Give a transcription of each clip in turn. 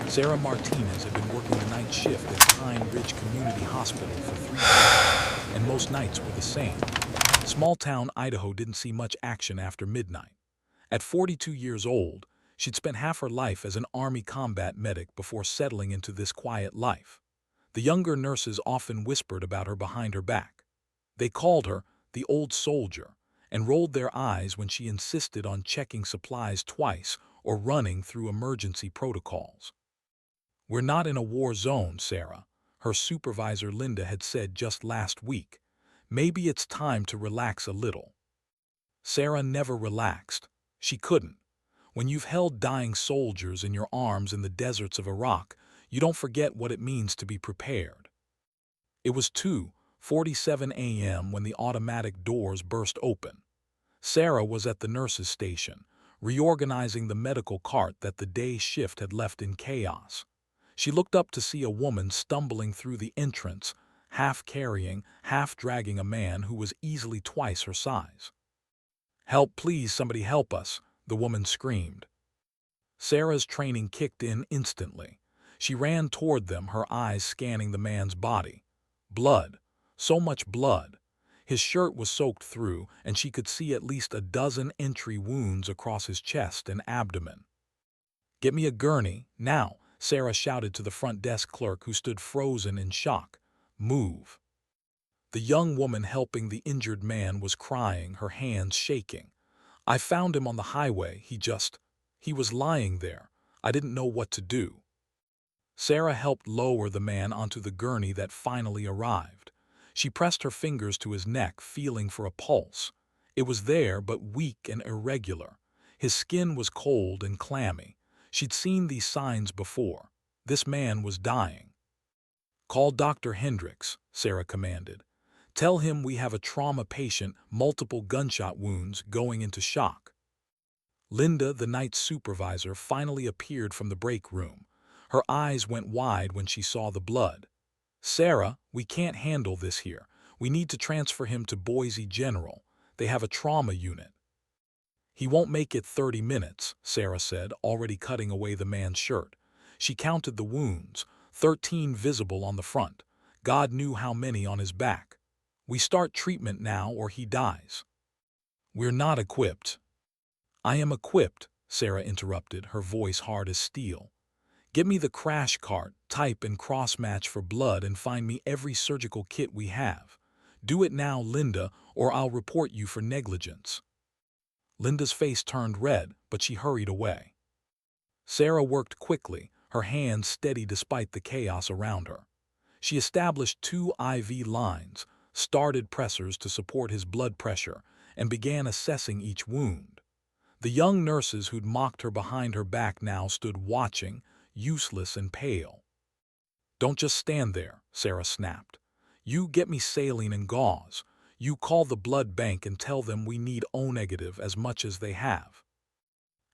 Sarah Martinez had been working the night shift at Pine Ridge Community Hospital for 3 years, and most nights were the same. Small-town Idaho didn't see much action after midnight. At 42 years old, she'd spent half her life as an Army combat medic before settling into this quiet life. The younger nurses often whispered about her behind her back. They called her the old soldier and rolled their eyes when she insisted on checking supplies twice or running through emergency protocols. "We're not in a war zone, Sarah," her supervisor Linda had said just last week. "Maybe it's time to relax a little." Sarah never relaxed. She couldn't. When you've held dying soldiers in your arms in the deserts of Iraq, you don't forget what it means to be prepared. It was 2:47 a.m. when the automatic doors burst open. Sarah was at the nurse's station, reorganizing the medical cart that the day shift had left in chaos. She looked up to see a woman stumbling through the entrance, half carrying, half dragging a man who was easily twice her size. "Help, please, somebody help us," the woman screamed. Sarah's training kicked in instantly. She ran toward them, her eyes scanning the man's body. Blood. So much blood. His shirt was soaked through, and she could see at least a dozen entry wounds across his chest and abdomen. "Get me a gurney, now," Sarah shouted to the front desk clerk who stood frozen in shock. "Move." The young woman helping the injured man was crying, her hands shaking. "I found him on the highway. He was lying there. I didn't know what to do." Sarah helped lower the man onto the gurney that finally arrived. She pressed her fingers to his neck, feeling for a pulse. It was there, but weak and irregular. His skin was cold and clammy. She'd seen these signs before. This man was dying. "Call Dr. Hendricks," Sarah commanded. "Tell him we have a trauma patient, multiple gunshot wounds, going into shock." Linda, the night supervisor, finally appeared from the break room. Her eyes went wide when she saw the blood. "Sarah, we can't handle this here. We need to transfer him to Boise General. They have a trauma unit." "He won't make it 30 minutes, Sarah said, already cutting away the man's shirt. She counted the wounds, 13 visible on the front. God knew how many on his back. "We start treatment now or he dies." "We're not equipped." "I am equipped," Sarah interrupted, her voice hard as steel. "Get me the crash cart, type and cross-match for blood, and find me every surgical kit we have. Do it now, Linda, or I'll report you for negligence." Linda's face turned red, but she hurried away. Sarah worked quickly, her hands steady despite the chaos around her. She established 2 IV lines, started pressors to support his blood pressure, and began assessing each wound. The young nurses who'd mocked her behind her back now stood watching, useless and pale. "Don't just stand there," Sarah snapped. "You get me saline and gauze. You call the blood bank and tell them we need O-negative as much as they have."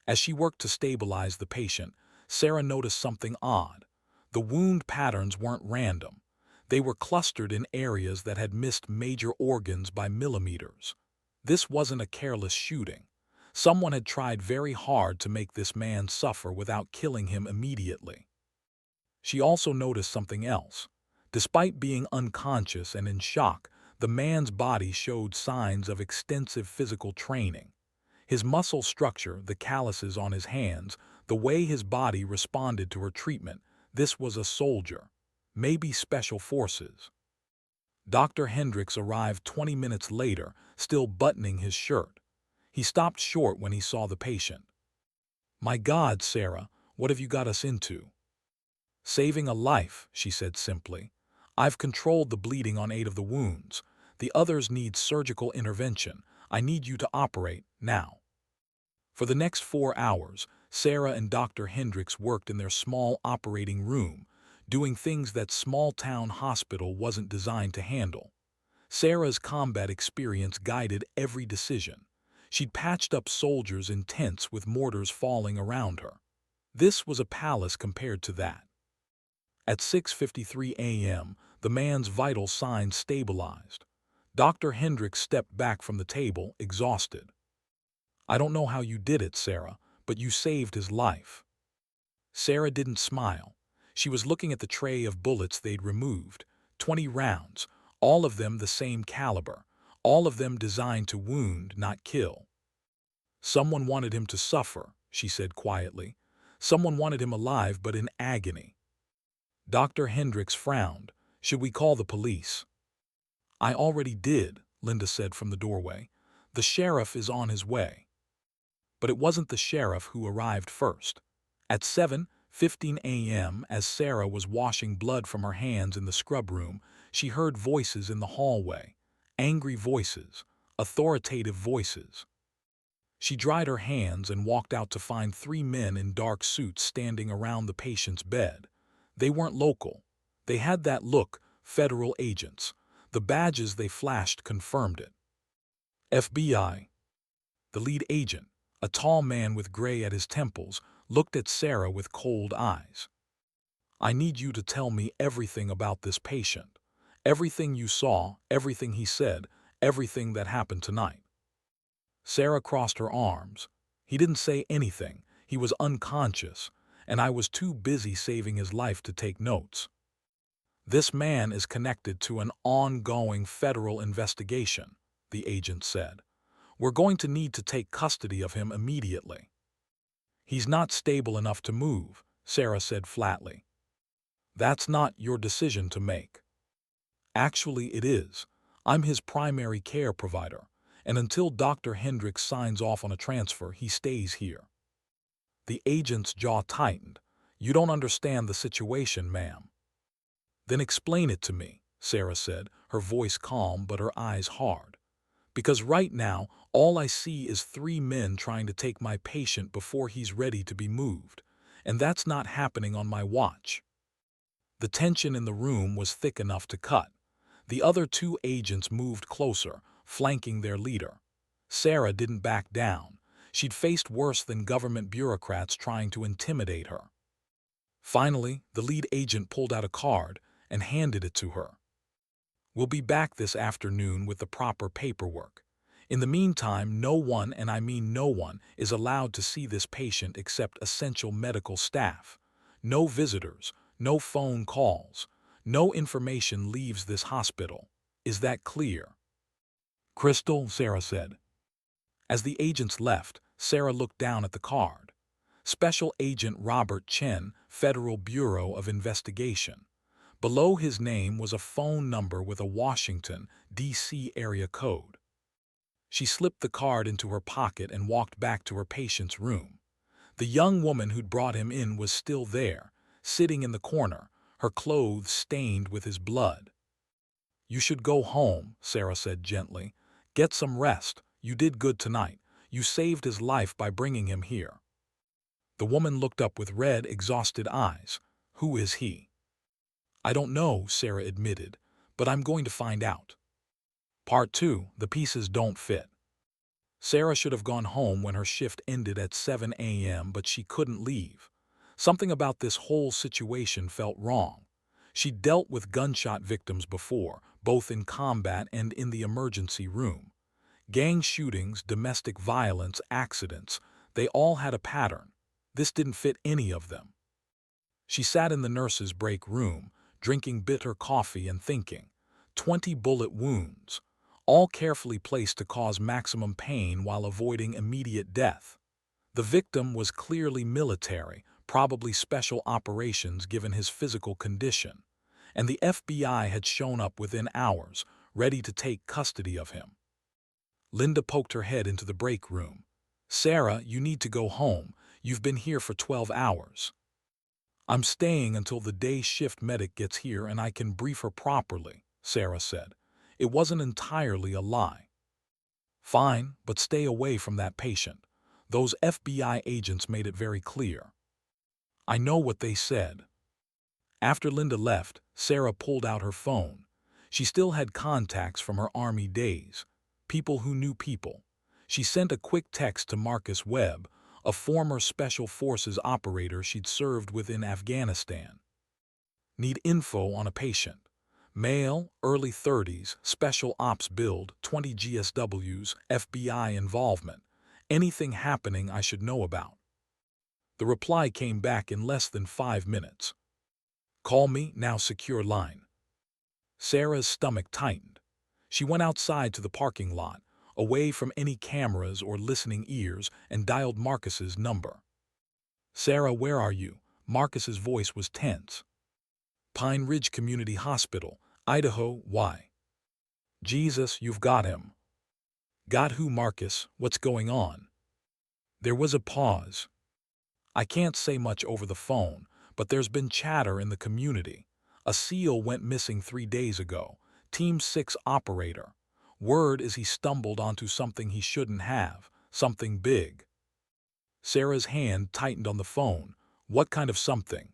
As she worked to stabilize the patient, Sarah noticed something odd. The wound patterns weren't random. They were clustered in areas that had missed major organs by millimeters. This wasn't a careless shooting. Someone had tried very hard to make this man suffer without killing him immediately. She also noticed something else. Despite being unconscious and in shock, the man's body showed signs of extensive physical training. His muscle structure, the calluses on his hands, the way his body responded to her treatment, this was a soldier. Maybe special forces. Dr. Hendricks arrived 20 minutes later, still buttoning his shirt. He stopped short when he saw the patient. "My God, Sarah, what have you got us into?" "Saving a life," she said simply. "I've controlled the bleeding on 8 of the wounds. The others need surgical intervention. I need you to operate, now." For the next 4 hours, Sarah and Dr. Hendricks worked in their small operating room, doing things that small-town hospital wasn't designed to handle. Sarah's combat experience guided every decision. She'd patched up soldiers in tents with mortars falling around her. This was a palace compared to that. At 6:53 a.m., the man's vital signs stabilized. Dr. Hendricks stepped back from the table, exhausted. "I don't know how you did it, Sarah, but you saved his life." Sarah didn't smile. She was looking at the tray of bullets they'd removed, 20 rounds, all of them the same caliber, all of them designed to wound, not kill. Someone wanted him to suffer, she said quietly. Someone wanted him alive but in agony. Dr. Hendricks frowned. Should we call the police? I already did, Linda said from the doorway. The sheriff is on his way. But it wasn't the sheriff who arrived first. At 7:15 a.m., as Sarah was washing blood from her hands in the scrub room, she heard voices in the hallway. Angry voices, authoritative voices. She dried her hands and walked out to find 3 men in dark suits standing around the patient's bed. They weren't local. They had that look, federal agents. The badges they flashed confirmed it. FBI. The lead agent, a tall man with gray at his temples, looked at Sarah with cold eyes. I need you to tell me everything about this patient. Everything you saw, everything he said, everything that happened tonight. Sarah crossed her arms. He didn't say anything. He was unconscious, and I was too busy saving his life to take notes. This man is connected to an ongoing federal investigation, the agent said. We're going to need to take custody of him immediately. He's not stable enough to move, Sarah said flatly. That's not your decision to make. Actually, it is. I'm his primary care provider, and until Dr. Hendricks signs off on a transfer, he stays here. The agent's jaw tightened. You don't understand the situation, ma'am. Then explain it to me, Sarah said, her voice calm but her eyes hard. Because right now, all I see is 3 men trying to take my patient before he's ready to be moved, and that's not happening on my watch. The tension in the room was thick enough to cut. The other 2 agents moved closer, flanking their leader. Sarah didn't back down. She'd faced worse than government bureaucrats trying to intimidate her. Finally, the lead agent pulled out a card and handed it to her. We'll be back this afternoon with the proper paperwork. In the meantime, no one, and I mean no one, is allowed to see this patient except essential medical staff. No visitors, no phone calls, no information leaves this hospital. Is that clear? Crystal, Sarah said. As the agents left, Sarah looked down at the card. Special Agent Robert Chen, Federal Bureau of Investigation. Below his name was a phone number with a Washington, D.C. area code. She slipped the card into her pocket and walked back to her patient's room. The young woman who'd brought him in was still there, sitting in the corner, her clothes stained with his blood. You should go home, Sarah said gently. Get some rest. You did good tonight. You saved his life by bringing him here. The woman looked up with red, exhausted eyes. Who is he? I don't know, Sarah admitted, but I'm going to find out. Part 2, the pieces don't fit. Sarah should have gone home when her shift ended at 7 a.m., but she couldn't leave. Something about this whole situation felt wrong. She'd dealt with gunshot victims before, both in combat and in the emergency room. Gang shootings, domestic violence, accidents, they all had a pattern. This didn't fit any of them. She sat in the nurse's break room, drinking bitter coffee and thinking. 20 bullet wounds, all carefully placed to cause maximum pain while avoiding immediate death. The victim was clearly military, probably special operations given his physical condition, and the FBI had shown up within hours, ready to take custody of him. Linda poked her head into the break room. Sarah, you need to go home. You've been here for 12 hours. I'm staying until the day shift medic gets here and I can brief her properly, Sarah said. It wasn't entirely a lie. Fine, but stay away from that patient. Those FBI agents made it very clear. I know what they said. After Linda left, Sarah pulled out her phone. She still had contacts from her Army days, people who knew people. She sent a quick text to Marcus Webb, a former Special Forces operator she'd served with in Afghanistan. Need info on a patient. Male, early 30s, Special Ops build, 20 GSWs, FBI involvement. Anything happening I should know about. The reply came back in less than 5 minutes. Call me, now secure line. Sarah's stomach tightened. She went outside to the parking lot, away from any cameras or listening ears, and dialed Marcus's number. Sarah, where are you? Marcus's voice was tense. Pine Ridge Community Hospital, Idaho. Why? Jesus, you've got him. Got who, Marcus? What's going on? There was a pause. I can't say much over the phone, but there's been chatter in the community. A SEAL went missing 3 days ago. Team 6 operator. Word is he stumbled onto something he shouldn't have, something big. Sarah's hand tightened on the phone. What kind of something?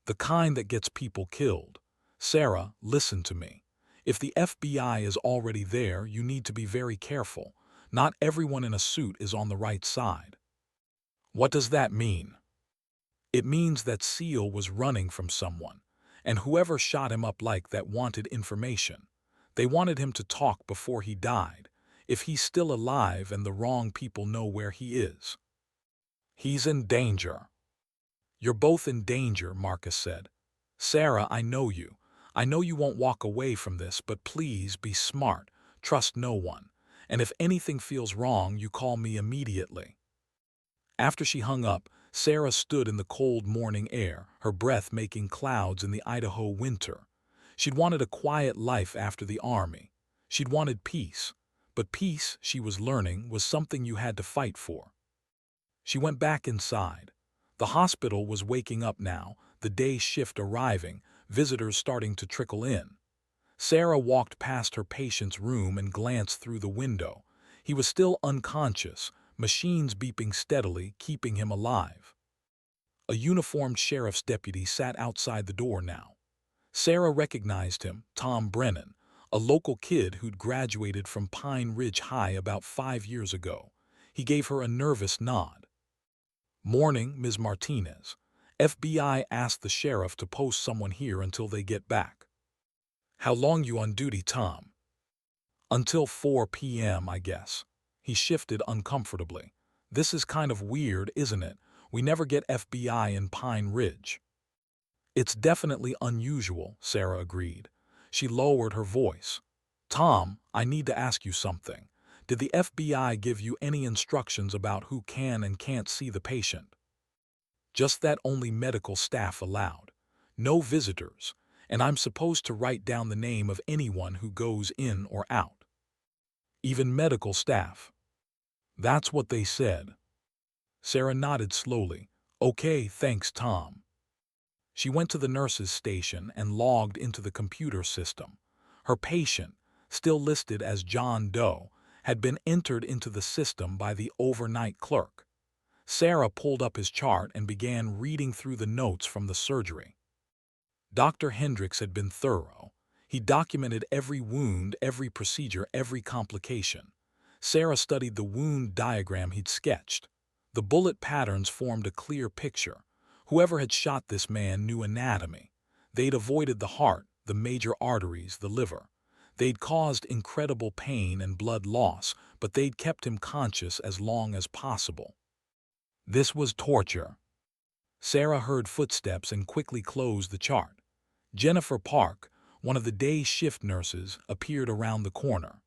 The kind that gets people killed. Sarah, listen to me. If the FBI is already there, you need to be very careful. Not everyone in a suit is on the right side. What does that mean? It means that SEAL was running from someone, and whoever shot him up like that wanted information. They wanted him to talk before he died, if he's still alive and the wrong people know where he is. He's in danger. You're both in danger, Marcus said. Sarah, I know you. I know you won't walk away from this, but please be smart. Trust no one. And if anything feels wrong, you call me immediately. After she hung up, Sarah stood in the cold morning air, her breath making clouds in the Idaho winter. She'd wanted a quiet life after the army. She'd wanted peace. But peace, she was learning, was something you had to fight for. She went back inside. The hospital was waking up now, the day shift arriving, visitors starting to trickle in. Sarah walked past her patient's room and glanced through the window. He was still unconscious, machines beeping steadily, keeping him alive. A uniformed sheriff's deputy sat outside the door now. Sarah recognized him, Tom Brennan, a local kid who'd graduated from Pine Ridge High about 5 years ago. He gave her a nervous nod. Morning, Ms. Martinez. FBI asked the sheriff to post someone here until they get back. How long you on duty, Tom? Until 4 p.m., I guess. He shifted uncomfortably. This is kind of weird, isn't it? We never get FBI in Pine Ridge. It's definitely unusual, Sarah agreed. She lowered her voice. Tom, I need to ask you something. Did the FBI give you any instructions about who can and can't see the patient? Just that only medical staff allowed. No visitors, and I'm supposed to write down the name of anyone who goes in or out. Even medical staff. That's what they said. Sarah nodded slowly. Okay, thanks, Tom. She went to the nurse's station and logged into the computer system. Her patient, still listed as John Doe, had been entered into the system by the overnight clerk. Sarah pulled up his chart and began reading through the notes from the surgery. Dr. Hendricks had been thorough. He documented every wound, every procedure, every complication. Sarah studied the wound diagram he'd sketched. The bullet patterns formed a clear picture. Whoever had shot this man knew anatomy. They'd avoided the heart, the major arteries, the liver. They'd caused incredible pain and blood loss, but they'd kept him conscious as long as possible. This was torture. Sarah heard footsteps and quickly closed the chart. Jennifer Park, one of the day shift nurses, appeared around the corner.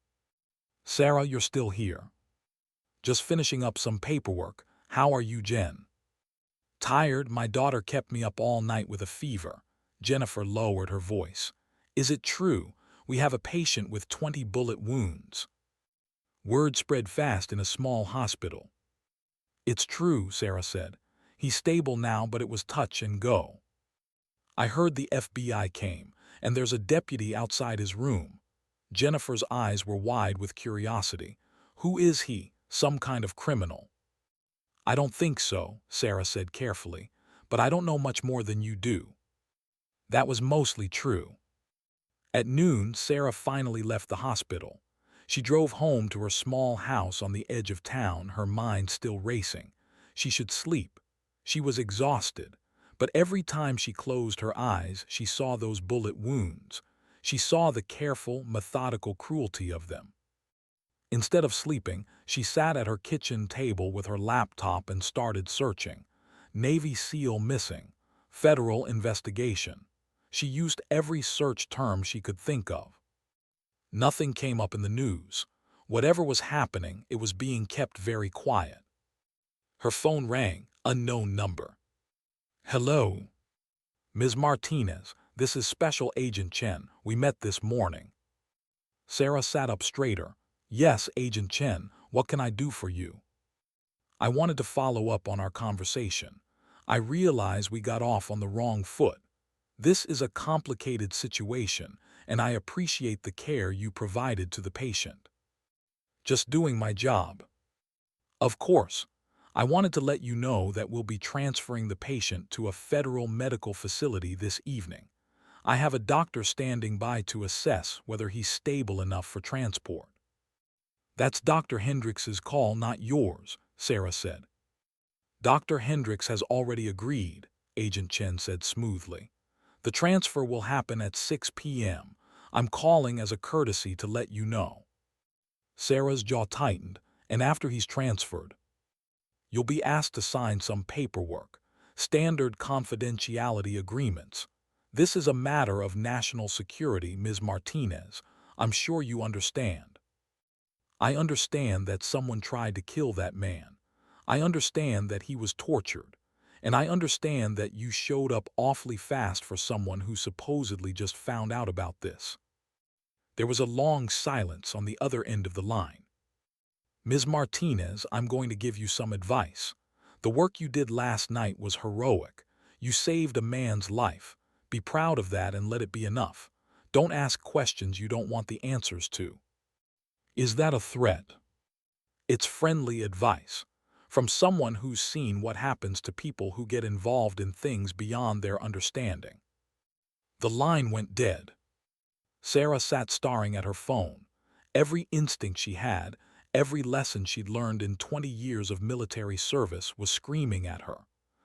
Sarah, you're still here. Just finishing up some paperwork. How are you, Jen? Tired, my daughter kept me up all night with a fever. Jennifer lowered her voice. Is it true? We have a patient with 20 bullet wounds. Word spread fast in a small hospital. It's true, Sarah said. He's stable now, but it was touch and go. I heard the FBI came, and there's a deputy outside his room. Jennifer's eyes were wide with curiosity. Who is he? Some kind of criminal? I don't think so, Sarah said carefully, but I don't know much more than you do. That was mostly true. At noon, Sarah finally left the hospital. She drove home to her small house on the edge of town, her mind still racing. She should sleep. She was exhausted, but every time she closed her eyes, she saw those bullet wounds. She saw the careful, methodical cruelty of them. Instead of sleeping, she sat at her kitchen table with her laptop and started searching. Navy SEAL missing, federal investigation. She used every search term she could think of. Nothing came up in the news. Whatever was happening, it was being kept very quiet. Her phone rang, unknown number. Hello, Ms. Martinez, this is Special Agent Chen. We met this morning. Sarah sat up straighter. Yes, Agent Chen, what can I do for you? I wanted to follow up on our conversation. I realize we got off on the wrong foot. This is a complicated situation, and I appreciate the care you provided to the patient. Just doing my job. Of course. I wanted to let you know that we'll be transferring the patient to a federal medical facility this evening. I have a doctor standing by to assess whether he's stable enough for transport. That's Dr. Hendrix's call, not yours, Sarah said. Dr. Hendrix has already agreed, Agent Chen said smoothly. The transfer will happen at 6 p.m. I'm calling as a courtesy to let you know. Sarah's jaw tightened, and after he's transferred, you'll be asked to sign some paperwork, standard confidentiality agreements. This is a matter of national security, Ms. Martinez. I'm sure you understand. I understand that someone tried to kill that man. I understand that he was tortured. And I understand that you showed up awfully fast for someone who supposedly just found out about this. There was a long silence on the other end of the line. Ms. Martinez, I'm going to give you some advice. The work you did last night was heroic. You saved a man's life. Be proud of that and let it be enough. Don't ask questions you don't want the answers to. Is that a threat? It's friendly advice from someone who's seen what happens to people who get involved in things beyond their understanding. The line went dead. Sarah sat staring at her phone. Every instinct she had, every lesson she'd learned in 20 years of military service was screaming at her.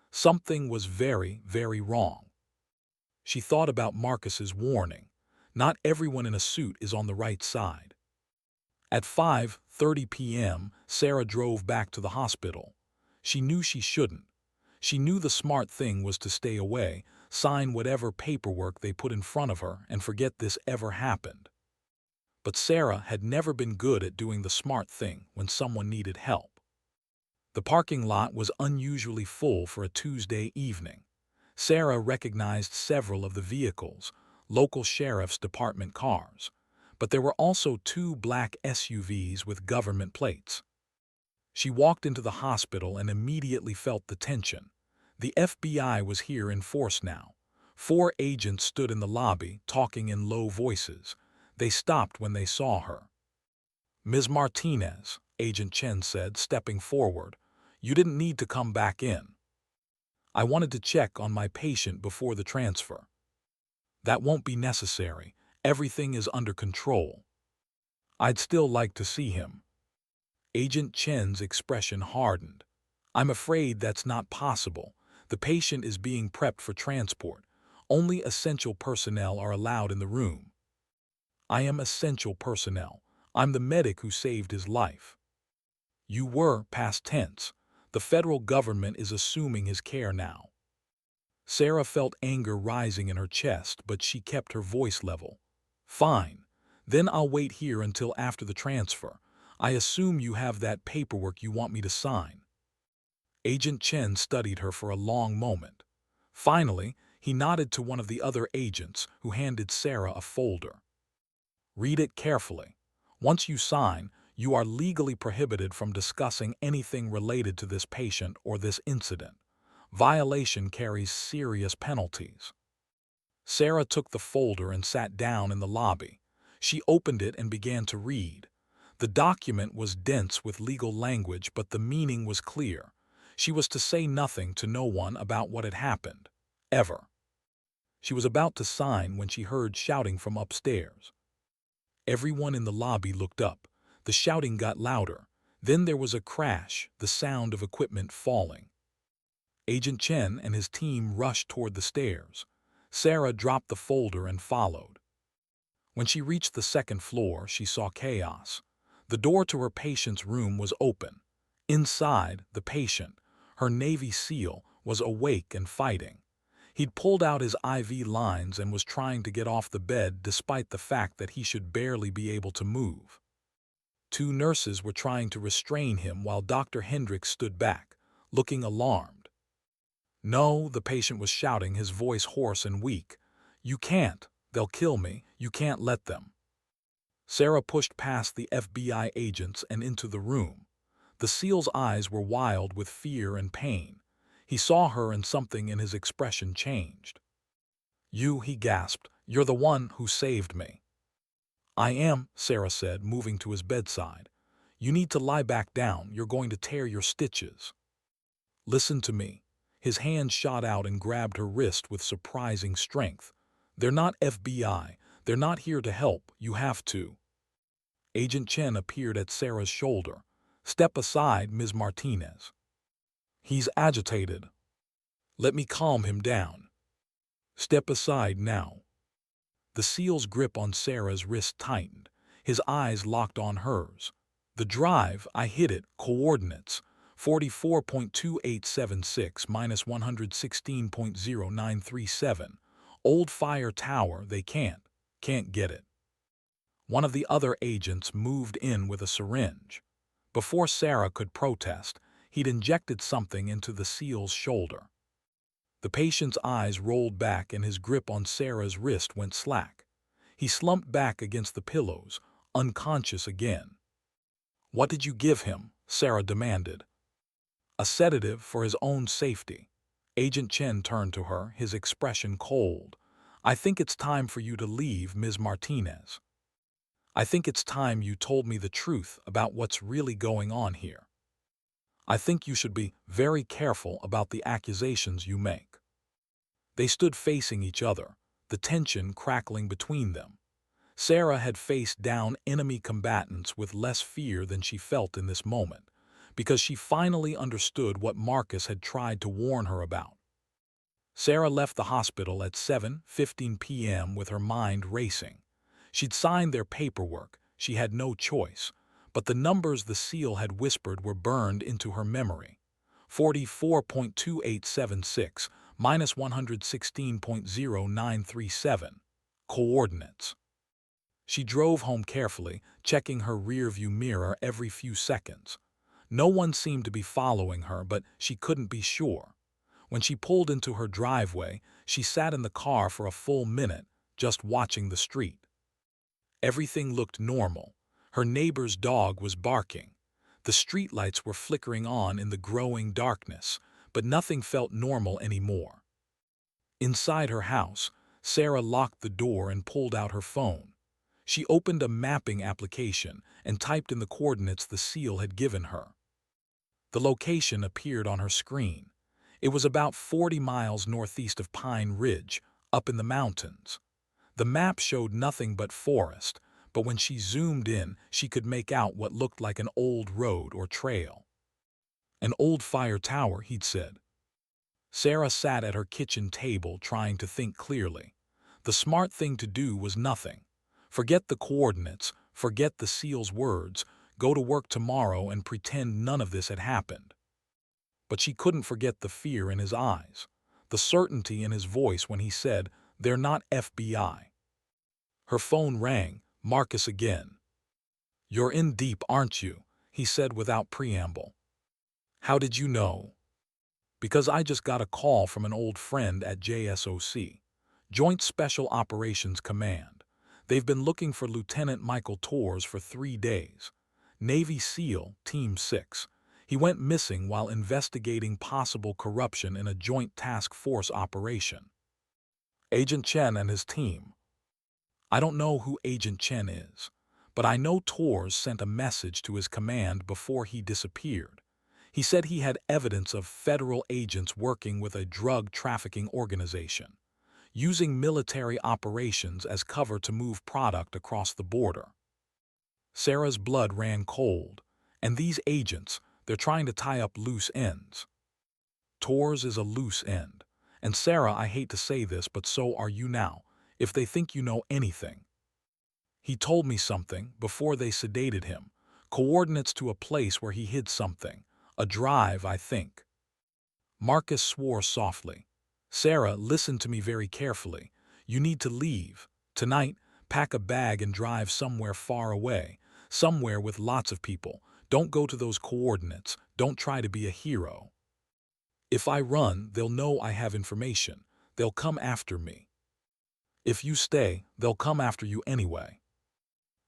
Something was very, very wrong. She thought about Marcus's warning. Not everyone in a suit is on the right side. At 5:30 p.m., Sarah drove back to the hospital. She knew she shouldn't. She knew the smart thing was to stay away, sign whatever paperwork they put in front of her, and forget this ever happened. But Sarah had never been good at doing the smart thing when someone needed help. The parking lot was unusually full for a Tuesday evening. Sarah recognized several of the vehicles, local sheriff's department cars. But there were also 2 black SUVs with government plates. She walked into the hospital and immediately felt the tension. The FBI was here in force now. 4 agents stood in the lobby, talking in low voices. They stopped when they saw her. Ms. Martinez, Agent Chen said, stepping forward, you didn't need to come back in. I wanted to check on my patient before the transfer. That won't be necessary. Everything is under control. I'd still like to see him. Agent Chen's expression hardened. I'm afraid that's not possible. The patient is being prepped for transport. Only essential personnel are allowed in the room. I am essential personnel. I'm the medic who saved his life. You were, past tense. The federal government is assuming his care now. Sarah felt anger rising in her chest, but she kept her voice level. Fine. Then I'll wait here until after the transfer. I assume you have that paperwork you want me to sign. Agent Chen studied her for a long moment. Finally, he nodded to one of the other agents, who handed Sarah a folder. Read it carefully. Once you sign, you are legally prohibited from discussing anything related to this patient or this incident. Violation carries serious penalties. Sarah took the folder and sat down in the lobby. She opened it and began to read. The document was dense with legal language, but the meaning was clear. She was to say nothing to no one about what had happened. Ever. She was about to sign when she heard shouting from upstairs. Everyone in the lobby looked up. The shouting got louder. Then there was a crash, the sound of equipment falling. Agent Chen and his team rushed toward the stairs. Sarah dropped the folder and followed. When she reached the second floor, she saw chaos. The door to her patient's room was open. Inside, the patient, her Navy SEAL, was awake and fighting. He'd pulled out his IV lines and was trying to get off the bed despite the fact that he should barely be able to move. Two nurses were trying to restrain him while Dr. Hendricks stood back, looking alarmed. "No," the patient was shouting, his voice hoarse and weak. "You can't. They'll kill me. You can't let them." Sarah pushed past the FBI agents and into the room. The SEAL's eyes were wild with fear and pain. He saw her and something in his expression changed. "You," he gasped, "you're the one who saved me." "I am," Sarah said, moving to his bedside. "You need to lie back down. You're going to tear your stitches." "Listen to me." His hand shot out and grabbed her wrist with surprising strength. "They're not FBI. They're not here to help. You have to." Agent Chen appeared at Sarah's shoulder. "Step aside, Ms. Martinez. He's agitated. Let me calm him down. Step aside now." The SEAL's grip on Sarah's wrist tightened. His eyes locked on hers. "The drive, I hit it. Coordinates. 44.2876 minus 116.0937. Old Fire Tower, they can't get it." One of the other agents moved in with a syringe. Before Sarah could protest, he'd injected something into the SEAL's shoulder. The patient's eyes rolled back and his grip on Sarah's wrist went slack. He slumped back against the pillows, unconscious again. "What did you give him?" Sarah demanded. "A sedative for his own safety." Agent Chen turned to her, his expression cold. "I think it's time for you to leave, Ms. Martinez. I think it's time you told me the truth about what's really going on here. I think you should be very careful about the accusations you make." They stood facing each other, the tension crackling between them. Sarah had faced down enemy combatants with less fear than she felt in this moment, because she finally understood what Marcus had tried to warn her about. Sarah left the hospital at 7:15 p.m. with her mind racing. She'd signed their paperwork, she had no choice, but the numbers the SEAL had whispered were burned into her memory. 44.2876 minus 116.0937. Coordinates. She drove home carefully, checking her rearview mirror every few seconds. No one seemed to be following her, but she couldn't be sure. When she pulled into her driveway, she sat in the car for a full minute, just watching the street. Everything looked normal. Her neighbor's dog was barking. The streetlights were flickering on in the growing darkness, but nothing felt normal anymore. Inside her house, Sarah locked the door and pulled out her phone. She opened a mapping application and typed in the coordinates the SEAL had given her. The location appeared on her screen. It was about 40 miles northeast of Pine Ridge, up in the mountains. The map showed nothing but forest, but when she zoomed in, she could make out what looked like an old road or trail. "An old fire tower," he'd said. Sarah sat at her kitchen table trying to think clearly. The smart thing to do was nothing. Forget the coordinates, forget the SEAL's words, go to work tomorrow and pretend none of this had happened. But she couldn't forget the fear in his eyes, the certainty in his voice when he said, "They're not FBI." Her phone rang, Marcus again. "You're in deep, aren't you?" he said without preamble. "How did you know?" "Because I just got a call from an old friend at JSOC, Joint Special Operations Command. They've been looking for Lieutenant Michael Torres for 3 days. Navy SEAL, Team 6. He went missing while investigating possible corruption in a joint task force operation." "Agent Chen and his team." "I don't know who Agent Chen is, but I know Torres sent a message to his command before he disappeared. He said he had evidence of federal agents working with a drug trafficking organization, using military operations as cover to move product across the border." Sarah's blood ran cold. "And these agents, they're trying to tie up loose ends." "Torres is a loose end. And Sarah, I hate to say this, but so are you now, if they think you know anything. He told me something before they sedated him, coordinates to a place where he hid something, a drive, I think." Marcus swore softly. Sarah, listen to me very carefully. You need to leave. Tonight, pack a bag and drive somewhere far away. Somewhere with lots of people. Don't go to those coordinates. Don't try to be a hero. If I run, they'll know I have information. They'll come after me. If you stay, they'll come after you anyway.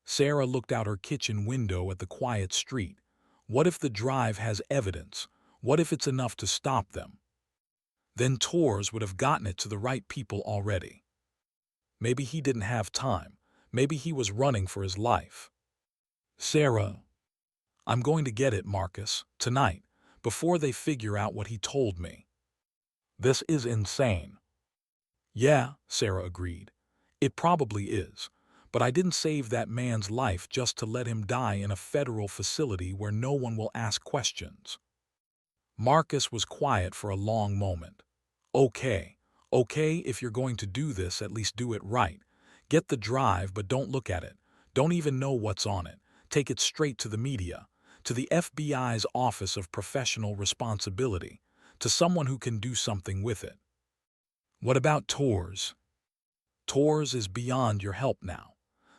Sarah looked out her kitchen window at the quiet street. What if the drive has evidence? What if it's enough to stop them? Then Tors would have gotten it to the right people already. Maybe he didn't have time. Maybe he was running for his life. Sarah, I'm going to get it, Marcus, tonight, before they figure out what he told me. This is insane. Yeah, Sarah agreed. It probably is. But I didn't save that man's life just to let him die in a federal facility where no one will ask questions. Marcus was quiet for a long moment. Okay, if you're going to do this, at least do it right. Get the drive, but don't look at it. Don't even know what's on it. Take it straight to the media, to the FBI's Office of Professional Responsibility, to someone who can do something with it. What about Tors? Tors is beyond your help now.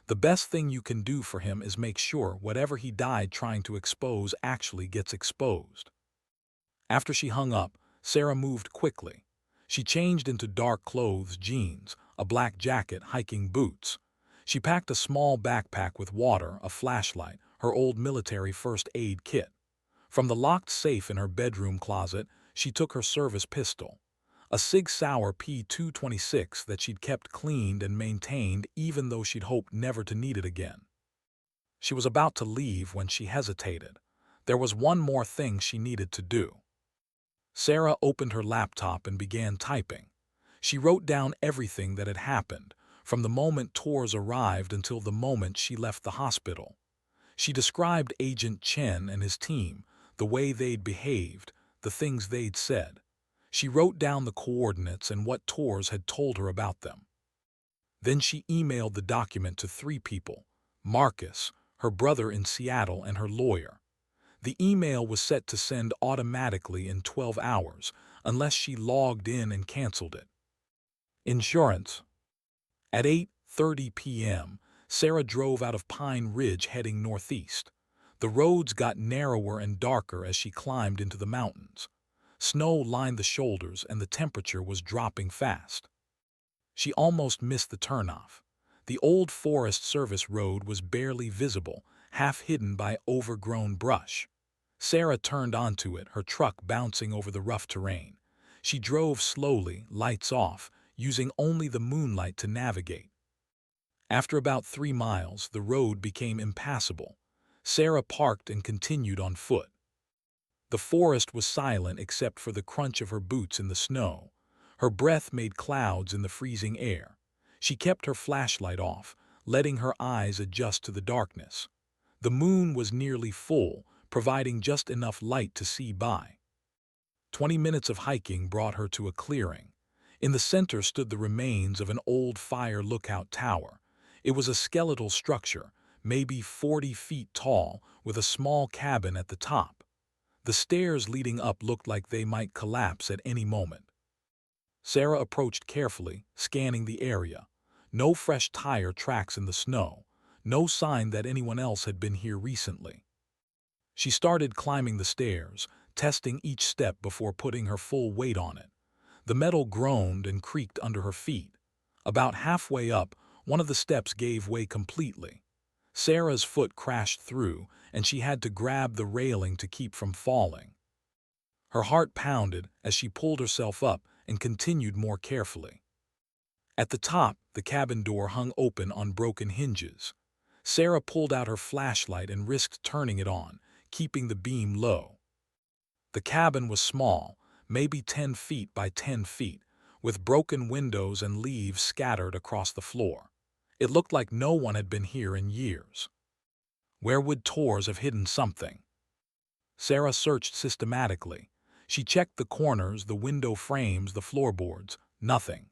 The best thing you can do for him is make sure whatever he died trying to expose actually gets exposed. After she hung up, Sarah moved quickly. She changed into dark clothes, jeans, a black jacket, hiking boots. She packed a small backpack with water, a flashlight, her old military first aid kit. From the locked safe in her bedroom closet, she took her service pistol, a Sig Sauer P226 that she'd kept cleaned and maintained even though she'd hoped never to need it again. She was about to leave when she hesitated. There was one more thing she needed to do. Sarah opened her laptop and began typing. She wrote down everything that had happened, from the moment Tors arrived until the moment she left the hospital. She described Agent Chen and his team, the way they'd behaved, the things they'd said. She wrote down the coordinates and what Tors had told her about them. Then she emailed the document to 3 people: Marcus, her brother in Seattle, and her lawyer. The email was set to send automatically in 12 hours, unless she logged in and canceled it. Insurance. At 8:30 p.m., Sarah drove out of Pine Ridge heading northeast. The roads got narrower and darker as she climbed into the mountains. Snow lined the shoulders and the temperature was dropping fast. She almost missed the turnoff. The old Forest Service road was barely visible, half hidden by overgrown brush. Sarah turned onto it, her truck bouncing over the rough terrain. She drove slowly, lights off, using only the moonlight to navigate. After about 3 miles, the road became impassable. Sarah parked and continued on foot. The forest was silent except for the crunch of her boots in the snow. Her breath made clouds in the freezing air. She kept her flashlight off, letting her eyes adjust to the darkness. The moon was nearly full, providing just enough light to see by. 20 minutes of hiking brought her to a clearing. In the center stood the remains of an old fire lookout tower. It was a skeletal structure, maybe 40 feet tall, with a small cabin at the top. The stairs leading up looked like they might collapse at any moment. Sarah approached carefully, scanning the area. No fresh tire tracks in the snow. No sign that anyone else had been here recently. She started climbing the stairs, testing each step before putting her full weight on it. The metal groaned and creaked under her feet. About halfway up, one of the steps gave way completely. Sarah's foot crashed through, and she had to grab the railing to keep from falling. Her heart pounded as she pulled herself up and continued more carefully. At the top, the cabin door hung open on broken hinges. Sarah pulled out her flashlight and risked turning it on, keeping the beam low. The cabin was small, maybe 10 feet by 10 feet, with broken windows and leaves scattered across the floor. It looked like no one had been here in years. Where would Tors have hidden something? Sarah searched systematically. She checked the corners, the window frames, the floorboards. Nothing.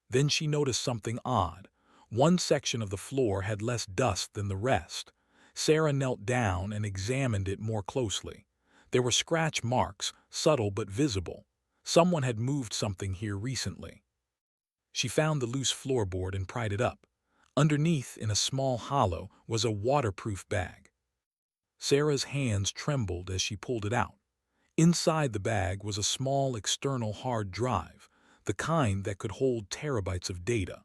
Then she noticed something odd. One section of the floor had less dust than the rest. Sarah knelt down and examined it more closely. There were scratch marks, subtle but visible. Someone had moved something here recently. She found the loose floorboard and pried it up. Underneath, in a small hollow, was a waterproof bag. Sarah's hands trembled as she pulled it out. Inside the bag was a small external hard drive, the kind that could hold terabytes of data.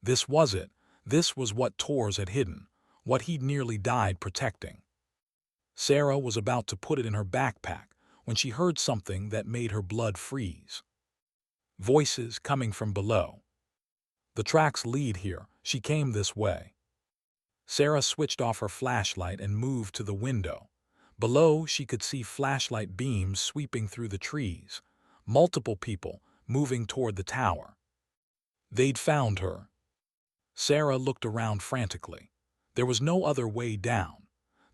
This was it. This was what Tors had hidden, what he'd nearly died protecting. Sarah was about to put it in her backpack when she heard something that made her blood freeze. Voices coming from below. The tracks lead here. She came this way. Sarah switched off her flashlight and moved to the window. Below, she could see flashlight beams sweeping through the trees. Multiple people moving toward the tower. They'd found her. Sarah looked around frantically. There was no other way down.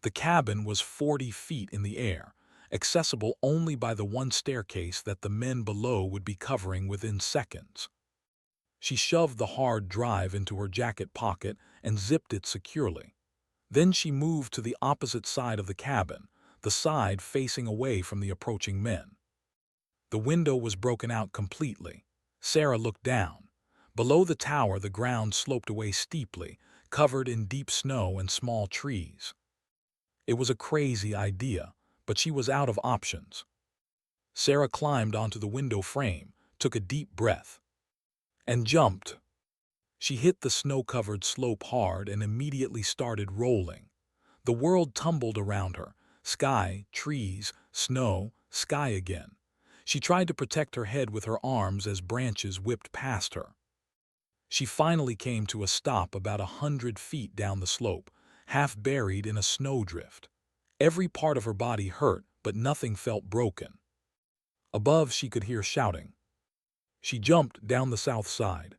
The cabin was 40 feet in the air, accessible only by the one staircase that the men below would be covering within seconds. She shoved the hard drive into her jacket pocket and zipped it securely. Then she moved to the opposite side of the cabin, the side facing away from the approaching men. The window was broken out completely. Sarah looked down. Below the tower, the ground sloped away steeply, covered in deep snow and small trees. It was a crazy idea, but she was out of options. Sarah climbed onto the window frame, took a deep breath, and jumped. She hit the snow-covered slope hard and immediately started rolling. The world tumbled around her. Sky, trees, snow, sky again. She tried to protect her head with her arms as branches whipped past her. She finally came to a stop about 100 feet down the slope, half buried in a snowdrift. Every part of her body hurt, but nothing felt broken. Above, she could hear shouting. She jumped down the south side.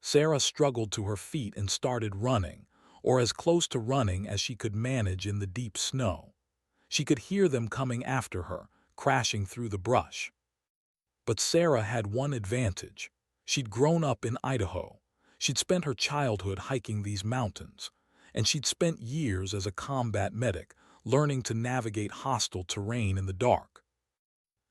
Sarah struggled to her feet and started running, or as close to running as she could manage in the deep snow. She could hear them coming after her, crashing through the brush. But Sarah had one advantage. She'd grown up in Idaho. She'd spent her childhood hiking these mountains, and she'd spent years as a combat medic, learning to navigate hostile terrain in the dark.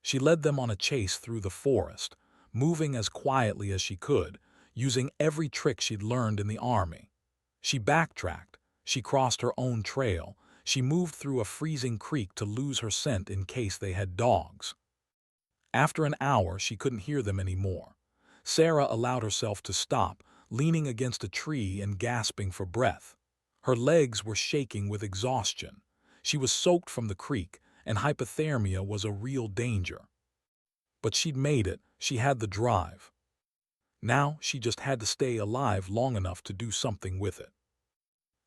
She led them on a chase through the forest, moving as quietly as she could, using every trick she'd learned in the army. She backtracked, she crossed her own trail, she moved through a freezing creek to lose her scent in case they had dogs. After an hour, she couldn't hear them anymore. Sarah allowed herself to stop, leaning against a tree and gasping for breath. Her legs were shaking with exhaustion. She was soaked from the creek, and hypothermia was a real danger. But she'd made it. She had the drive. Now she just had to stay alive long enough to do something with it.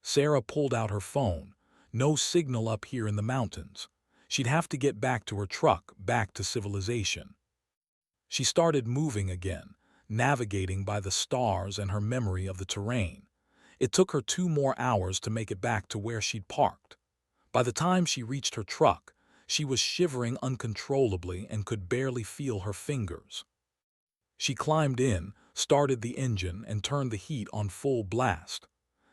Sarah pulled out her phone. No signal up here in the mountains. She'd have to get back to her truck, back to civilization. She started moving again, navigating by the stars and her memory of the terrain. It took her 2 more hours to make it back to where she'd parked. By the time she reached her truck, she was shivering uncontrollably and could barely feel her fingers. She climbed in, started the engine, and turned the heat on full blast.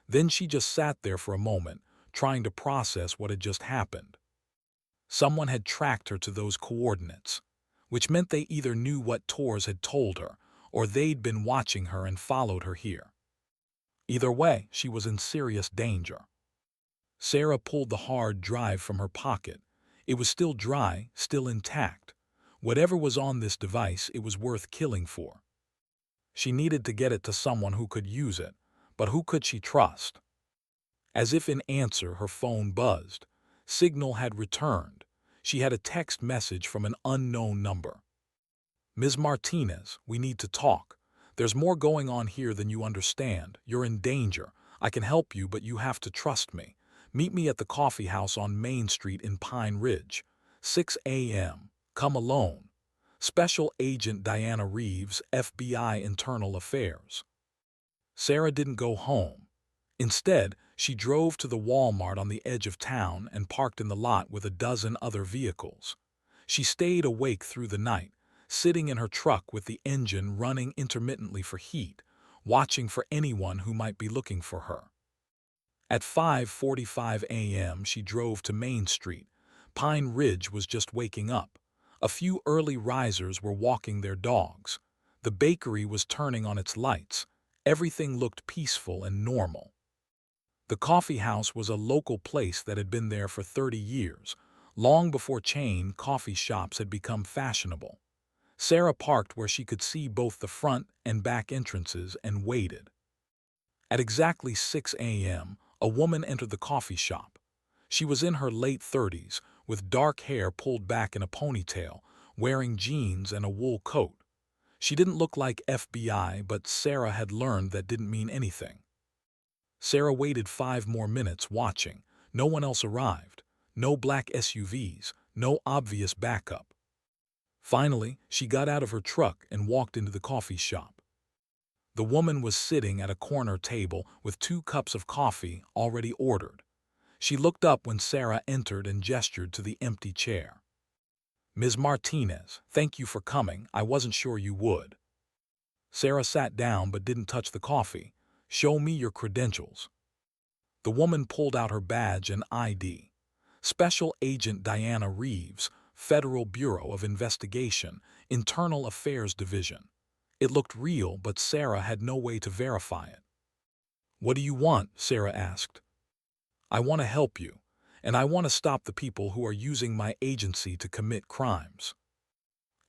Then she just sat there for a moment, trying to process what had just happened. Someone had tracked her to those coordinates, which meant they either knew what Tors had told her, or they'd been watching her and followed her here. Either way, she was in serious danger. Sarah pulled the hard drive from her pocket. It was still dry, still intact. Whatever was on this device, it was worth killing for. She needed to get it to someone who could use it, but who could she trust? As if in answer, her phone buzzed. Signal had returned. She had a text message from an unknown number. "Ms. Martinez, we need to talk. There's more going on here than you understand. You're in danger. I can help you, but you have to trust me. Meet me at the coffee house on Main Street in Pine Ridge. 6 a.m. Come alone. Special Agent Diana Reeves, FBI Internal Affairs." Sarah didn't go home. Instead, she drove to the Walmart on the edge of town and parked in the lot with a dozen other vehicles. She stayed awake through the night, sitting in her truck with the engine running intermittently for heat, watching for anyone who might be looking for her. At 5:45 a.m., she drove to Main Street, Pine Ridge was just waking up. A few early risers were walking their dogs. The bakery was turning on its lights. Everything looked peaceful and normal. The coffee house was a local place that had been there for 30 years, long before chain coffee shops had become fashionable. Sarah parked where she could see both the front and back entrances and waited. At exactly 6 a.m., a woman entered the coffee shop. She was in her late 30s, with dark hair pulled back in a ponytail, wearing jeans and a wool coat. She didn't look like FBI, but Sarah had learned that didn't mean anything. Sarah waited 5 more minutes, watching. No one else arrived. No black SUVs, no obvious backup. Finally, she got out of her truck and walked into the coffee shop. The woman was sitting at a corner table with 2 cups of coffee already ordered. She looked up when Sarah entered and gestured to the empty chair. "Ms. Martinez, thank you for coming. I wasn't sure you would." Sarah sat down but didn't touch the coffee. "Show me your credentials." The woman pulled out her badge and ID. Special Agent Diana Reeves, Federal Bureau of Investigation, Internal Affairs Division. It looked real, but Sarah had no way to verify it. "What do you want?" Sarah asked. "I want to help you, and I want to stop the people who are using my agency to commit crimes."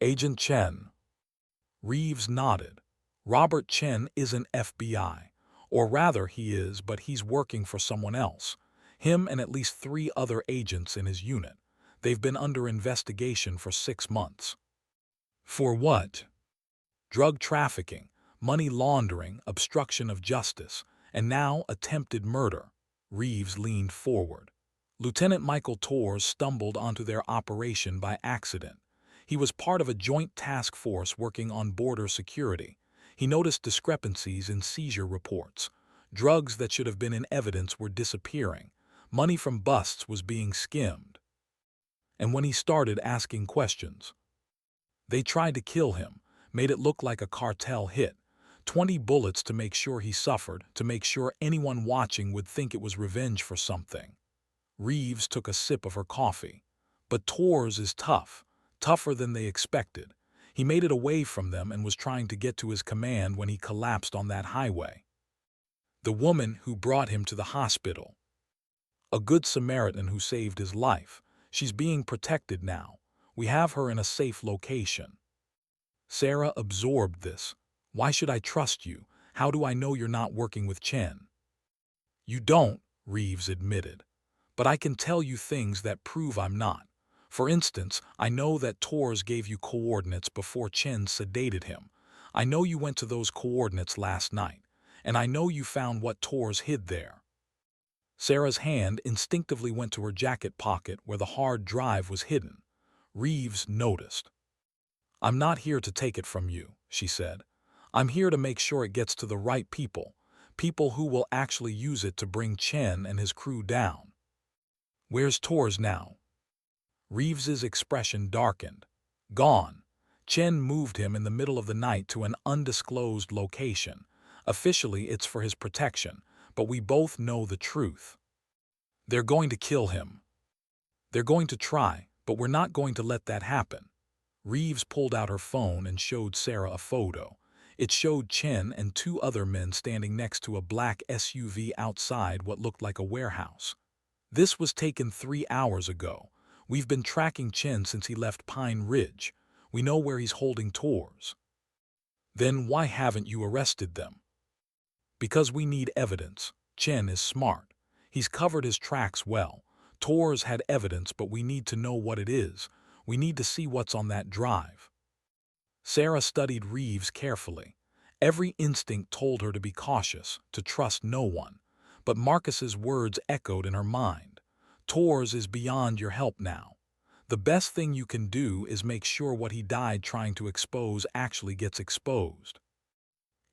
"Agent Chen." Reeves nodded. "Robert Chen isn't FBI. Or rather, he is, but he's working for someone else. Him and at least 3 other agents in his unit. They've been under investigation for 6 months." "For what?" "Drug trafficking, money laundering, obstruction of justice, and now attempted murder." Reeves leaned forward. Lieutenant Michael Torres stumbled onto their operation by accident. He was part of a joint task force working on border security. He noticed discrepancies in seizure reports. Drugs that should have been in evidence were disappearing. Money from busts was being skimmed. And when he started asking questions, they tried to kill him, made it look like a cartel hit. 20 bullets to make sure he suffered, to make sure anyone watching would think it was revenge for something. Reeves took a sip of her coffee. "But Torres is tough, tougher than they expected. He made it away from them and was trying to get to his command when he collapsed on that highway. The woman who brought him to the hospital. A good Samaritan who saved his life. She's being protected now. We have her in a safe location." Sarah absorbed this. "Why should I trust you? How do I know you're not working with Chen?" "You don't," Reeves admitted. "But I can tell you things that prove I'm not. For instance, I know that Torres gave you coordinates before Chen sedated him. I know you went to those coordinates last night. And I know you found what Torres hid there." Sarah's hand instinctively went to her jacket pocket where the hard drive was hidden. Reeves noticed. "I'm not here to take it from you," she said. "I'm here to make sure it gets to the right people, people who will actually use it to bring Chen and his crew down." "Where's Torres now?" Reeves's expression darkened. "Gone. Chen moved him in the middle of the night to an undisclosed location. Officially, it's for his protection, but we both know the truth. They're going to kill him. They're going to try, but we're not going to let that happen." Reeves pulled out her phone and showed Sarah a photo. It showed Chen and 2 other men standing next to a black SUV outside what looked like a warehouse. "This was taken 3 hours ago. We've been tracking Chen since he left Pine Ridge. We know where he's holding Torres." "Then why haven't you arrested them?" "Because we need evidence. Chen is smart. He's covered his tracks well. Torres had evidence, but we need to know what it is. We need to see what's on that drive." Sarah studied Reeves carefully. Every instinct told her to be cautious, to trust no one. But Marcus's words echoed in her mind. "Torres is beyond your help now. The best thing you can do is make sure what he died trying to expose actually gets exposed."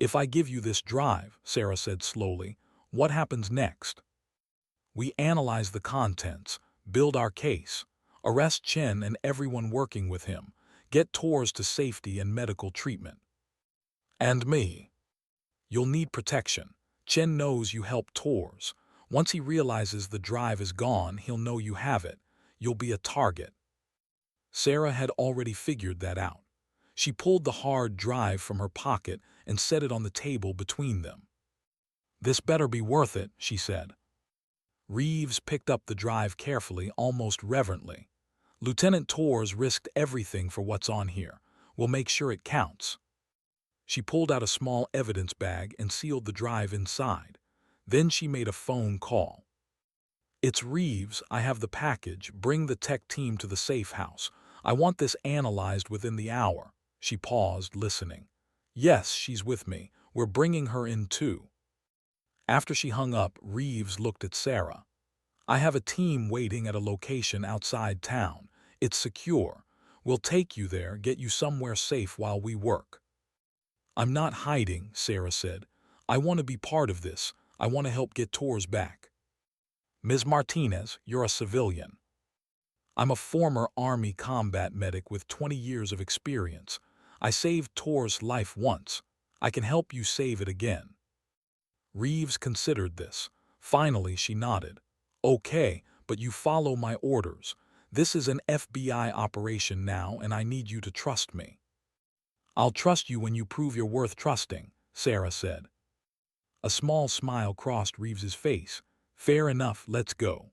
"If I give you this drive," Sarah said slowly, "what happens next?" "We analyze the contents, build our case, arrest Chen and everyone working with him, get Torres to safety and medical treatment." "And me?" "You'll need protection. Chen knows you helped Torres. Once he realizes the drive is gone, he'll know you have it. you'll be a target. Sarah had already figured that out. She pulled the hard drive from her pocket and set it on the table between them. "This better be worth it," she said. Reeves picked up the drive carefully, almost reverently. "Lieutenant Torres risked everything for what's on here. We'll make sure it counts." She pulled out a small evidence bag and sealed the drive inside. Then she made a phone call. "It's Reeves. I have the package. Bring the tech team to the safe house. I want this analyzed within the hour." She paused, listening. "Yes, she's with me. We're bringing her in too." After she hung up, Reeves looked at Sarah. "I have a team waiting at a location outside town. It's secure. We'll take you there, get you somewhere safe while we work." "I'm not hiding," Sarah said. "I want to be part of this. I want to help get Torres back." "Ms. Martinez, you're a civilian." "I'm a former Army combat medic with 20 years of experience. I saved Torres' life once. I can help you save it again." Reeves considered this. Finally, she nodded. "Okay, but you follow my orders. This is an FBI operation now, and I need you to trust me." "I'll trust you when you prove you're worth trusting," Sarah said. A small smile crossed Reeves's face. "Fair enough, let's go."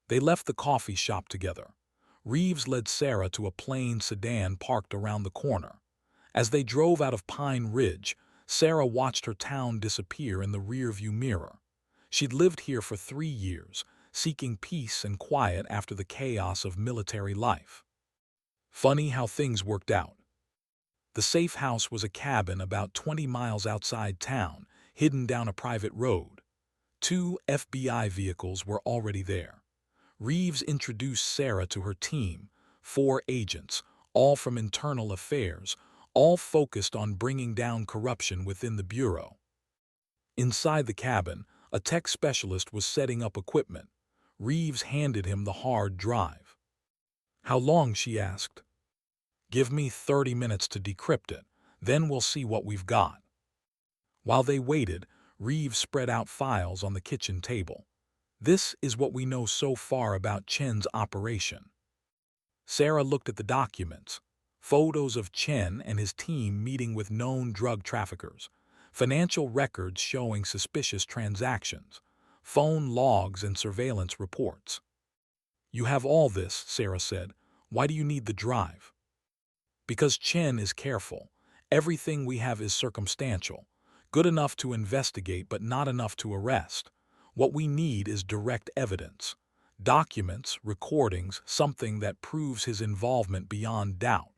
They left the coffee shop together. Reeves led Sarah to a plain sedan parked around the corner. As they drove out of Pine Ridge, Sarah watched her town disappear in the rearview mirror. She'd lived here for 3 years, seeking peace and quiet after the chaos of military life. Funny how things worked out. The safe house was a cabin about 20 miles outside town, hidden down a private road. 2 FBI vehicles were already there. Reeves introduced Sarah to her team, 4 agents, all from internal affairs, all focused on bringing down corruption within the Bureau. Inside the cabin, a tech specialist was setting up equipment. Reeves handed him the hard drive. "How long?" she asked. "Give me 30 minutes to decrypt it, then we'll see what we've got." While they waited, Reeves spread out files on the kitchen table. "This is what we know so far about Chen's operation." Sarah looked at the documents. Photos of Chen and his team meeting with known drug traffickers, financial records showing suspicious transactions, phone logs and surveillance reports. "You have all this," Sarah said. "Why do you need the drive?" "Because Chen is careful. Everything we have is circumstantial, good enough to investigate but not enough to arrest. What we need is direct evidence. Documents, recordings, something that proves his involvement beyond doubt."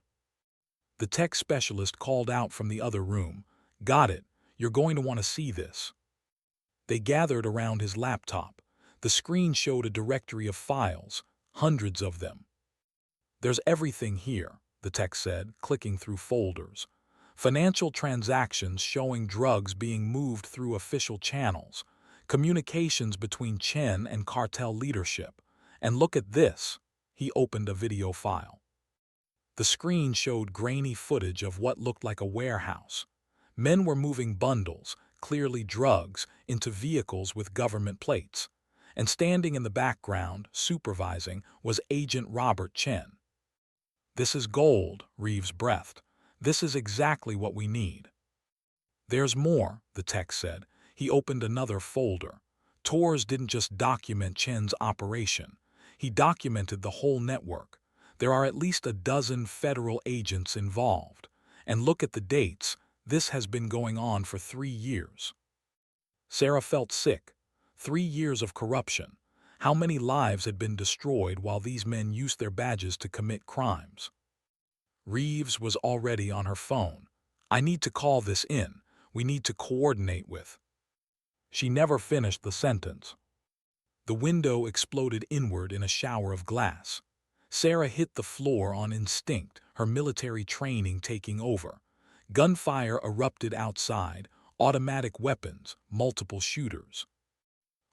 The tech specialist called out from the other room. "Got it. You're going to want to see this." They gathered around his laptop. The screen showed a directory of files, hundreds of them. "There's everything here," the tech said, clicking through folders. "Financial transactions showing drugs being moved through official channels, communications between Chen and cartel leadership. And look at this." He opened a video file. The screen showed grainy footage of what looked like a warehouse. Men were moving bundles, clearly drugs, into vehicles with government plates. And standing in the background, supervising, was Agent Robert Chen. "This is gold," Reeves breathed. "This is exactly what we need." "There's more," the tech said. He opened another folder. Torres didn't just document Chen's operation. He documented the whole network. There are at least a dozen federal agents involved. And look at the dates. This has been going on for 3 years. Sarah felt sick. 3 years of corruption. How many lives had been destroyed while these men used their badges to commit crimes? Reeves was already on her phone. "I need to call this in. We need to coordinate with." She never finished the sentence. The window exploded inward in a shower of glass. Sarah hit the floor on instinct, her military training taking over. Gunfire erupted outside, automatic weapons, multiple shooters.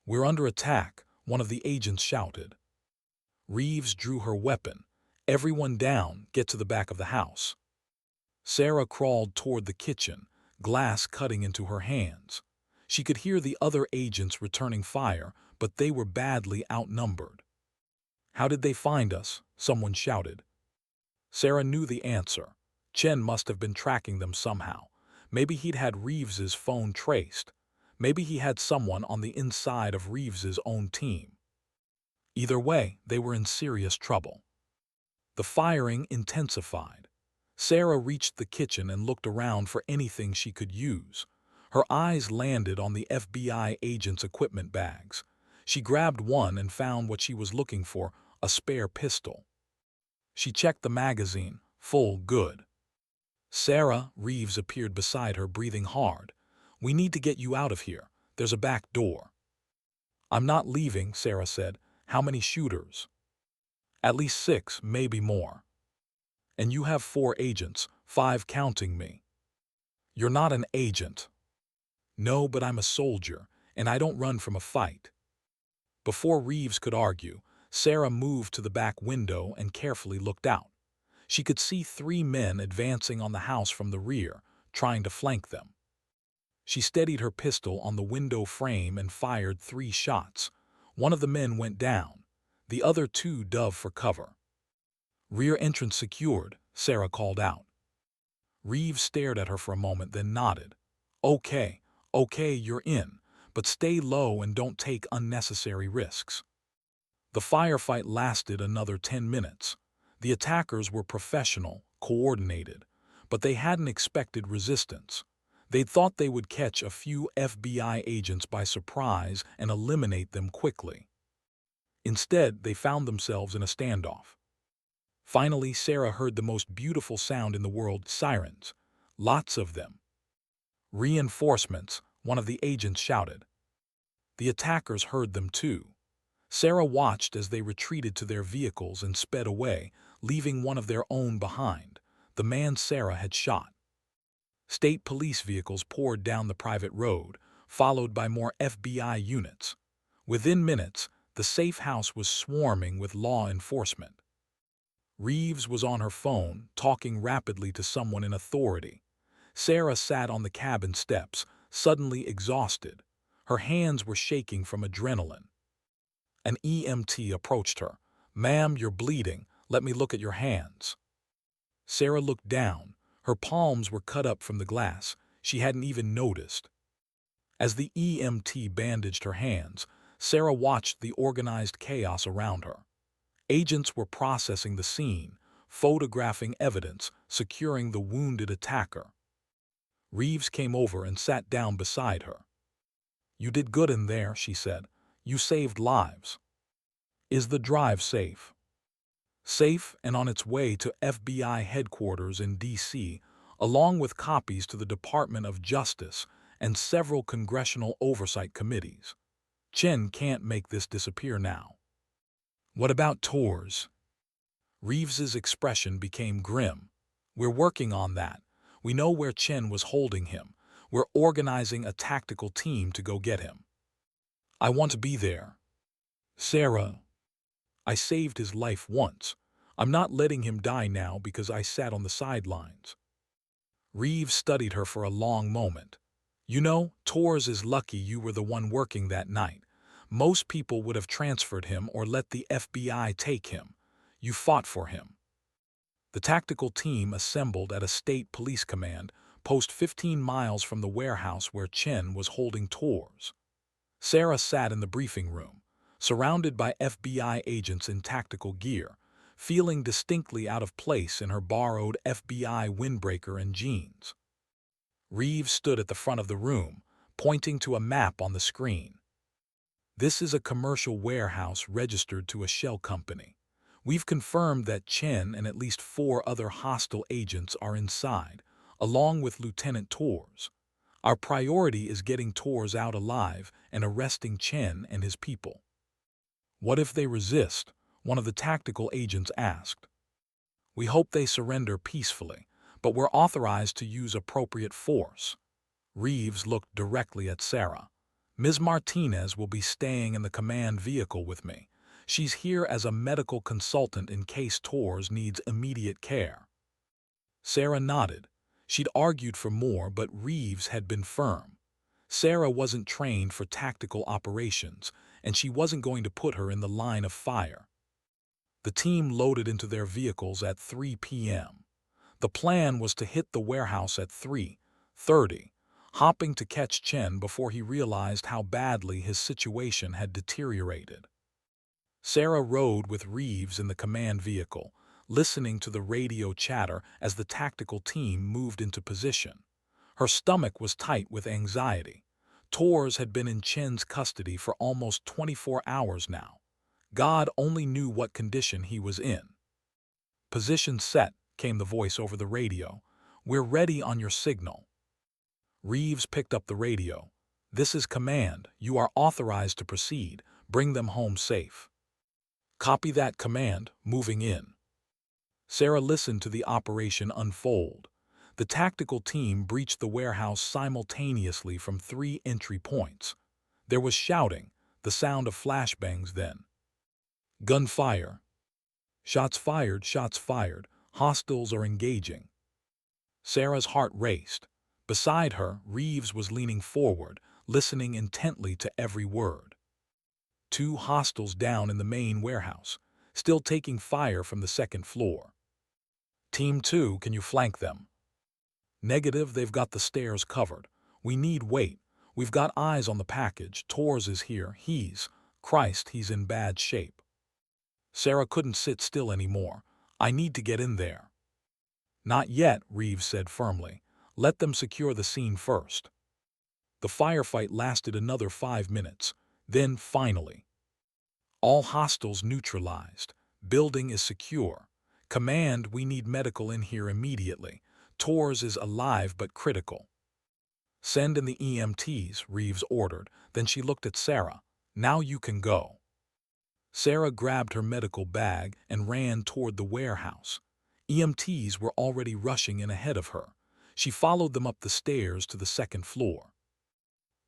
"We're under attack," one of the agents shouted. Reeves drew her weapon. "Everyone down, get to the back of the house." Sarah crawled toward the kitchen, glass cutting into her hands. She could hear the other agents returning fire, but they were badly outnumbered. "How did they find us?" someone shouted. Sarah knew the answer. Chen must have been tracking them somehow. Maybe he'd had Reeves's phone traced. Maybe he had someone on the inside of Reeves's own team. Either way, they were in serious trouble. The firing intensified. Sarah reached the kitchen and looked around for anything she could use. Her eyes landed on the FBI agent's equipment bags. She grabbed one and found what she was looking for, a spare pistol. She checked the magazine, full good. Sarah, Reeves appeared beside her, breathing hard. "We need to get you out of here. There's a back door." "I'm not leaving," Sarah said. "How many shooters?" "At least 6, maybe more." "And you have 4 agents, 5 counting me." "You're not an agent." "No, but I'm a soldier, and I don't run from a fight." Before Reeves could argue, Sarah moved to the back window and carefully looked out. She could see 3 men advancing on the house from the rear, trying to flank them. She steadied her pistol on the window frame and fired 3 shots. One of the men went down. The other 2 dove for cover. "Rear entrance secured," Sarah called out. Reeves stared at her for a moment, then nodded. Okay, you're in, but stay low and don't take unnecessary risks." The firefight lasted another 10 minutes. The attackers were professional, coordinated, but they hadn't expected resistance. They'd thought they would catch a few FBI agents by surprise and eliminate them quickly. Instead, they found themselves in a standoff. Finally, Sarah heard the most beautiful sound in the world: sirens. Lots of them. "Reinforcements," one of the agents shouted. The attackers heard them too. Sarah watched as they retreated to their vehicles and sped away, leaving one of their own behind, the man Sarah had shot. State police vehicles poured down the private road, followed by more FBI units. Within minutes, the safe house was swarming with law enforcement. Reeves was on her phone, talking rapidly to someone in authority. Sarah sat on the cabin steps, suddenly exhausted. Her hands were shaking from adrenaline. An EMT approached her. "Ma'am, you're bleeding. Let me look at your hands." Sarah looked down. Her palms were cut up from the glass. She hadn't even noticed. As the EMT bandaged her hands, Sarah watched the organized chaos around her. Agents were processing the scene, photographing evidence, securing the wounded attacker. Reeves came over and sat down beside her. "You did good in there," she said. "You saved lives." "Is the drive safe?" "Safe and on its way to FBI headquarters in D.C., along with copies to the Department of Justice and several congressional oversight committees. Chen can't make this disappear now." "What about tours?" Reeves's expression became grim. "We're working on that. We know where Chen was holding him. We're organizing a tactical team to go get him." "I want to be there." "Sarah, I saved his life once. I'm not letting him die now because I sat on the sidelines." Reeves studied her for a long moment. "You know, Torres is lucky you were the one working that night. Most people would have transferred him or let the FBI take him. You fought for him." The tactical team assembled at a state police command post 15 miles from the warehouse where Chen was holding Torres. Sarah sat in the briefing room, surrounded by FBI agents in tactical gear, feeling distinctly out of place in her borrowed FBI windbreaker and jeans. Reeves stood at the front of the room, pointing to a map on the screen. "This is a commercial warehouse registered to a shell company. We've confirmed that Chen and at least 4 other hostile agents are inside, along with Lieutenant Torres. Our priority is getting Torres out alive and arresting Chen and his people." "What if they resist?" one of the tactical agents asked. "We hope they surrender peacefully, but we're authorized to use appropriate force." Reeves looked directly at Sarah. "Ms. Martinez will be staying in the command vehicle with me. She's here as a medical consultant in case Torres needs immediate care." Sarah nodded. She'd argued for more, but Reeves had been firm. Sarah wasn't trained for tactical operations, and she wasn't going to put her in the line of fire. The team loaded into their vehicles at 3 p.m. The plan was to hit the warehouse at 3:30, hopping to catch Chen before he realized how badly his situation had deteriorated. Sarah rode with Reeves in the command vehicle, listening to the radio chatter as the tactical team moved into position. Her stomach was tight with anxiety. Torres had been in Chen's custody for almost 24 hours now. God only knew what condition he was in. "Position set," came the voice over the radio. "We're ready on your signal." Reeves picked up the radio. "This is command. You are authorized to proceed. Bring them home safe." "Copy that, command. Moving in." Sarah listened to the operation unfold. The tactical team breached the warehouse simultaneously from 3 entry points. There was shouting, the sound of flashbangs then. Gunfire. Shots fired, shots fired. Hostiles are engaging. Sarah's heart raced. Beside her, Reeves was leaning forward, listening intently to every word. 2 hostiles down in the main warehouse, still taking fire from the second floor. "Team 2, can you flank them?" "Negative, they've got the stairs covered. We need weight. We've got eyes on the package. Torres is here. He's in bad shape." Sarah couldn't sit still anymore. "I need to get in there." "Not yet," Reeves said firmly. "Let them secure the scene first." The firefight lasted another 5 minutes. Then, finally, "All hostiles neutralized. Building is secure. Command, we need medical in here immediately. Torres is alive but critical." "Send in the EMTs," Reeves ordered. Then she looked at Sarah. "Now you can go." Sarah grabbed her medical bag and ran toward the warehouse. EMTs were already rushing in ahead of her. She followed them up the stairs to the second floor.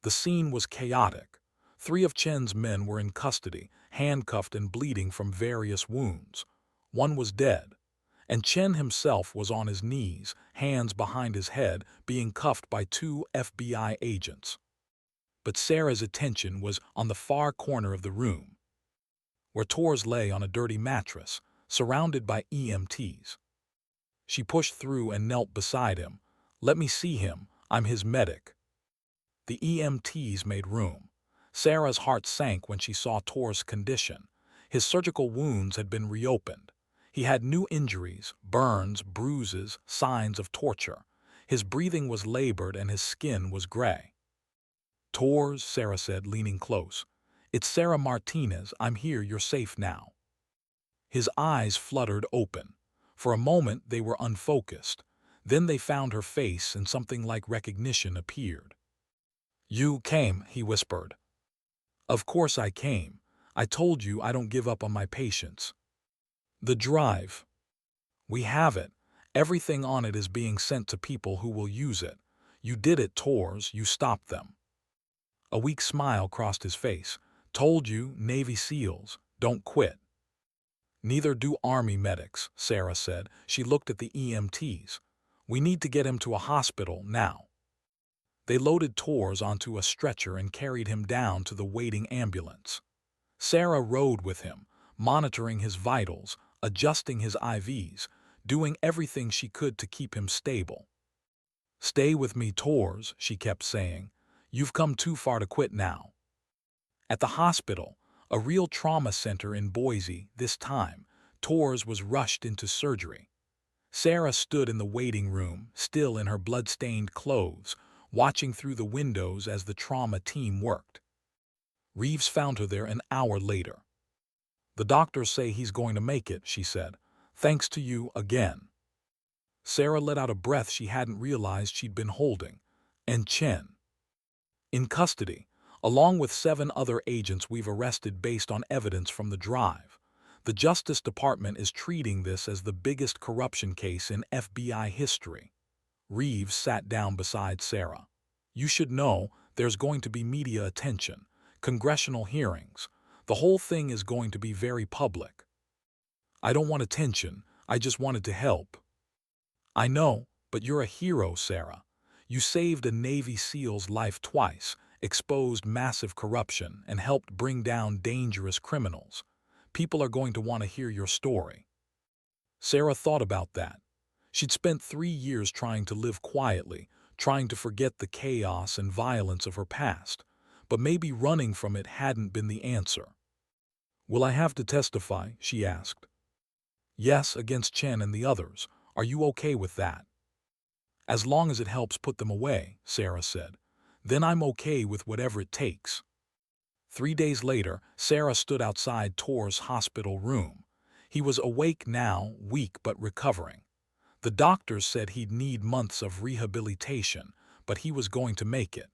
The scene was chaotic. 3 of Chen's men were in custody, handcuffed and bleeding from various wounds. One was dead, and Chen himself was on his knees, hands behind his head, being cuffed by 2 FBI agents. But Sarah's attention was on the far corner of the room, where Torres lay on a dirty mattress, surrounded by EMTs. She pushed through and knelt beside him. "Let me see him. I'm his medic." The EMTs made room. Sarah's heart sank when she saw Torres' condition. His surgical wounds had been reopened. He had new injuries, burns, bruises, signs of torture. His breathing was labored and his skin was gray. "Torres," Sarah said, leaning close. "It's Sarah Martinez. I'm here. You're safe now." His eyes fluttered open. For a moment they were unfocused. Then they found her face and something like recognition appeared. "You came," he whispered. "Of course I came. I told you I don't give up on my patients." "The drive. We have it. Everything on it is being sent to people who will use it. You did it, Torres. You stopped them." A weak smile crossed his face. "Told you, Navy SEALs, don't quit." "Neither do Army medics," Sarah said. She looked at the EMTs. "We need to get him to a hospital now." They loaded Torres onto a stretcher and carried him down to the waiting ambulance. Sarah rode with him, monitoring his vitals, adjusting his IVs, doing everything she could to keep him stable. "Stay with me, Torres," she kept saying. "You've come too far to quit now." At the hospital, a real trauma center in Boise, this time, Torres was rushed into surgery. Sarah stood in the waiting room, still in her blood-stained clothes, watching through the windows as the trauma team worked. Reeves found her there an hour later. "The doctors say he's going to make it," she said. "Thanks to you again." Sarah let out a breath she hadn't realized she'd been holding. "And Chen?" "In custody, along with 7 other agents we've arrested based on evidence from the drive. The Justice Department is treating this as the biggest corruption case in FBI history." Reeves sat down beside Sarah. "You should know there's going to be media attention, congressional hearings. The whole thing is going to be very public." "I don't want attention. I just wanted to help." "I know, but you're a hero, Sarah. You saved a Navy SEAL's life twice, exposed massive corruption, and helped bring down dangerous criminals. People are going to want to hear your story. Sarah thought about that. She'd spent 3 years trying to live quietly, trying to forget the chaos and violence of her past, but maybe running from it hadn't been the answer. "Will I have to testify?" she asked. "Yes, against Chen and the others. Are you okay with that?" "As long as it helps put them away," Sarah said. "Then I'm okay with whatever it takes." 3 days later, Sarah stood outside Tor's hospital room. He was awake now, weak but recovering. The doctors said he'd need months of rehabilitation, but he was going to make it.